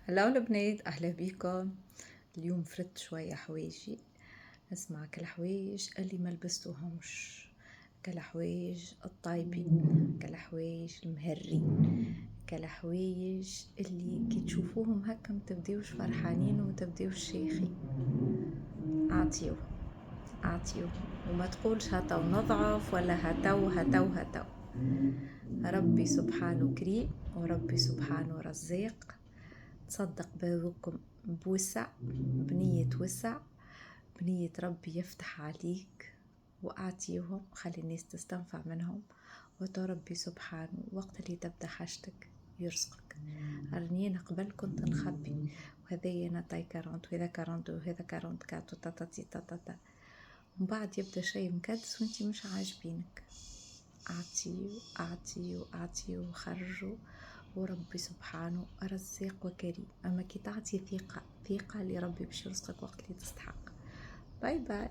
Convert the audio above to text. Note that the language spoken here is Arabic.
هلا البنات، أهلا بيكم. اليوم فردت شوية حوايجي. اسمع، كالحوايج اللي ما لبستوهمش، كالحوايج الطايبين، كالحوايج المهرين، كالحوايج اللي كي تشوفوهم هكا متبديوش فرحانين ومتبديوش شيخين. أعطيوهم وما تقولش هاتو نضعف ولا هاتو. ربي سبحانه كريم وربي سبحانه رزاق. تصدق بابكم بوسع، بنية وسع، بنية ربي يفتح عليك وأعطيهم، خلي الناس تستنفع منهم. وتو ربي سبحانه وقت اللي تبدأ حاجتك يرزقك. راني أنا قبل كنت نخبي، وهذا أنا تاي 40 وهذا 40 وهذا 44 تاتا. ومن بعد يبدأ شيء مكدس وانتي مش عاجبينك. أعطي وخرجوا، وربي سبحانه رزاق وكريم. أما كي تعطي ثقة لربي باش يرزقك وقت اللي تستحق. باي باي.